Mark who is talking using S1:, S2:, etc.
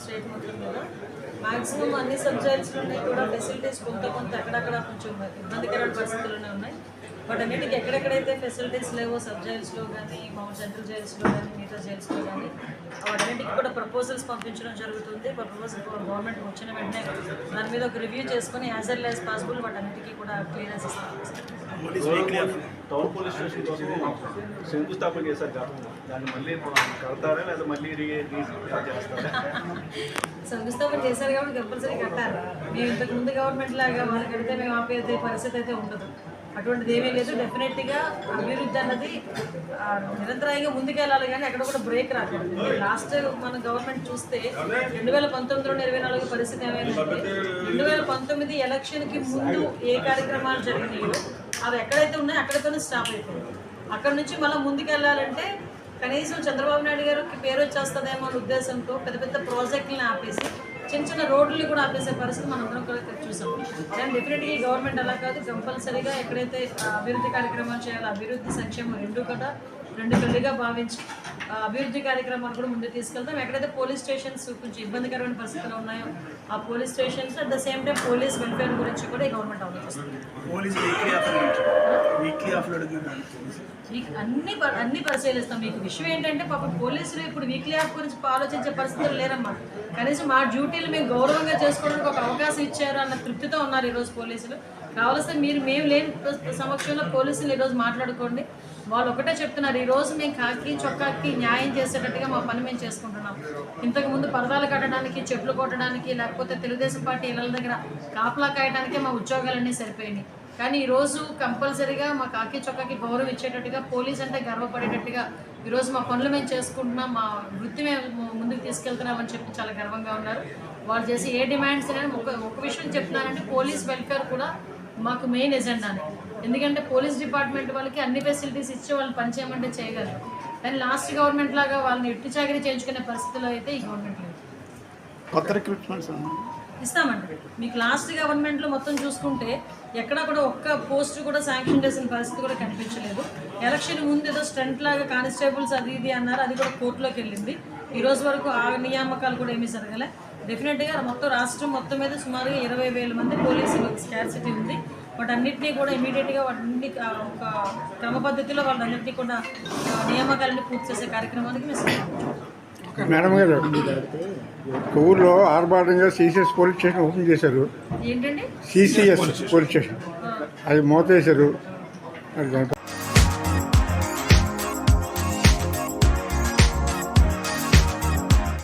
S1: State మొత్తం మీద maximum అన్ని సబ్ జైల్స్లోనే కూడా ఫెసిలిటీస్ కొంత అక్కడక్కడ కొంచెం ఇబ్బందికరమైన పరిస్థితుల్లోనే ఉన్నాయి. బట్ అన్నిటికీ ఎక్కడెక్కడైతే ఫెసిలిటీస్ లేవో సబ్ జైల్స్లో కానీ మామూలు సెంట్రల్ జైల్స్లో కానీ మిగతా జైల్స్లో కానీ వాటన్నిటికీ కూడా ప్రపోజల్స్ పంపించడం జరుగుతుంది. ప్రపోజల్ గవర్నమెంట్ వచ్చిన వెంటనే దాని మీద ఒక రివ్యూ చేసుకొని యాజ్ ఎర్లీ యాజ్ పాసిబుల్ వాటన్నిటికీ కూడా క్లియరెన్స్ ఇస్తాం.
S2: టౌన్ పోలీస్ స్టేషన్ శంకుస్థాపన చేశారు కాబట్టి దాన్ని మళ్ళీ కడతారా లేదా మళ్ళీ చేస్తారా?
S1: శంకుస్థాపన చేశారు కాబట్టి కంపల్సరీ కట్టాలి. మేము ఇంతకు ముందు గవర్నమెంట్ లాగా వాళ్ళు కడితే మేము ఆపేదే పరిస్థితి అయితే ఉండదు. అటువంటిది ఏమీ లేదు. డెఫినెట్గా అభివృద్ధి అన్నది నిరంతరాయంగా ముందుకెళ్ళాలి, కానీ అక్కడ కూడా బ్రేక్ రాకూడదు. లాస్ట్ మన గవర్నమెంట్ చూస్తే 2019 24 పరిస్థితి ఏమైందంటే 2019 ఎలక్షన్కి ముందు ఏ కార్యక్రమాలు జరిగినాయో అవి ఎక్కడైతే ఉన్నాయో అక్కడితోనే స్టాప్ అయిపోయింది. అక్కడ నుంచి మళ్ళీ ముందుకెళ్ళాలంటే కనీసం చంద్రబాబు నాయుడు గారికి పేరు వచ్చేస్తుందేమో అనే ఉద్దేశంతో పెద్ద పెద్ద ప్రాజెక్టులను ఆపేసి చిన్న రెండు ఆపేసే పరిస్థితి మనం అందరం కూడా చూసాం. కానీ డెఫినెట్గా ఈ గవర్నమెంట్ అలా కాదు, కంపల్సరీగా ఎక్కడైతే అభివృద్ధి కార్యక్రమాలు చేయాలో అభివృద్ధి సంక్షేమం రెండు కళ్ళుగా భావించి అభివృద్ధి కార్యక్రమాలు కూడా ముందుకు తీసుకెళ్తాం. ఎక్కడైతే పోలీస్ స్టేషన్స్ కొంచెం ఇబ్బందికరమైన పరిస్థితులు ఉన్నాయో ఆ police stations at the same time police welfare గురించి కూడా ఈ గవర్నమెంట్ ఆలోచిస్తుంది. అన్ని పరిశీలిస్తాం. మీకు విషయం ఏంటంటే పాపం పోలీసులు ఇప్పుడు వీక్లీ ఆఫ్ గురించి ఆలోచించే పరిస్థితులు లేరమ్మా. కనీసం మా డ్యూటీలు మేము గౌరవంగా చేసుకోవడానికి ఒక అవకాశం ఇచ్చారు అన్న తృప్తితో ఉన్నారు ఈరోజు పోలీసులు. కావాల్సిన మేము లేని సమక్షంలో పోలీసులు ఈరోజు మాట్లాడుకోండి. వాళ్ళు ఒకటే చెప్తున్నారు, ఈరోజు మేము కాకి చొక్కాకి న్యాయం చేసేటట్టుగా మా పని మేము చేసుకుంటున్నాం. ఇంతకుముందు పరదాలు కట్టడానికి, చెట్లు కొట్టడానికి, లేకపోతే తెలుగుదేశం పార్టీ ఇళ్ళ దగ్గర కాపలా కాయడానికే మా ఉద్యోగాలన్నీ సరిపోయినాయి. కానీ ఈరోజు కంపల్సరీగా మా కాకి చొక్కాకి గౌరవం ఇచ్చేటట్టుగా, పోలీస్ అంటే గర్వపడేటట్టుగా ఈరోజు మా పనులు మేము చేసుకుంటున్నాం, మా వృత్తి మేము ముందుకు తీసుకెళ్తున్నామని చెప్పి చాలా గర్వంగా ఉన్నారు. వాళ్ళు చేసి ఏ డిమాండ్స్ అనేది ఒక విషయం చెప్తున్నారంటే పోలీస్ వెల్ఫేర్ కూడా మాకు మెయిన్ ఎజెండానే. ఎందుకంటే పోలీస్ డిపార్ట్మెంట్ వాళ్ళకి అన్ని ఫెసిలిటీస్ ఇచ్చి వాళ్ళు పనిచేయమంటే చేయగలరు. కానీ లాస్ట్ గవర్నమెంట్ లాగా వాళ్ళని ఎట్టి చాకరీ చేయించుకునే పరిస్థితిలో అయితే ఈ గవర్నమెంట్ లేదు.
S3: కొత్త రిక్రూట్మెంట్స్
S1: ఇస్తామండి. మీకు లాస్ట్ గవర్నమెంట్లో మొత్తం చూసుకుంటే ఎక్కడ కూడా ఒక్క పోస్ట్ కూడా శాంక్షన్ చేసిన పరిస్థితి కూడా కనిపించలేదు. ఎలక్షన్ ముందు ఏదో స్టంట్ లాగా కానిస్టేబుల్స్ అది ఇది అన్నారు, అది కూడా కోర్టులోకి వెళ్ళింది. ఈ రోజు వరకు ఆ నియామకాలు కూడా ఏమీ జరగలే. డెఫినెట్గా మొత్తం రాష్ట్రం మొత్తం మీద సుమారుగా 20,000 మంది పోలీసులు స్కార్సిటీ ఉంది. వాటన్నిటినీ కూడా ఇమీడియట్గా వాటిని ఒక క్రమ పద్ధతిలో వాళ్ళన్నింటినీ కూడా నియామకాలన్నీ పూర్తి చేసే కార్యక్రమానికి మేము
S3: మేడం గారు ఊళ్ళో ఆర్భాటంగా సిసిఎస్ పోలీస్ స్టేషన్ ఓపెన్ చేశారు.
S1: ఏంటండి
S3: సిసిఎస్ పోలీస్ స్టేషన్ అది మూత వేశారు.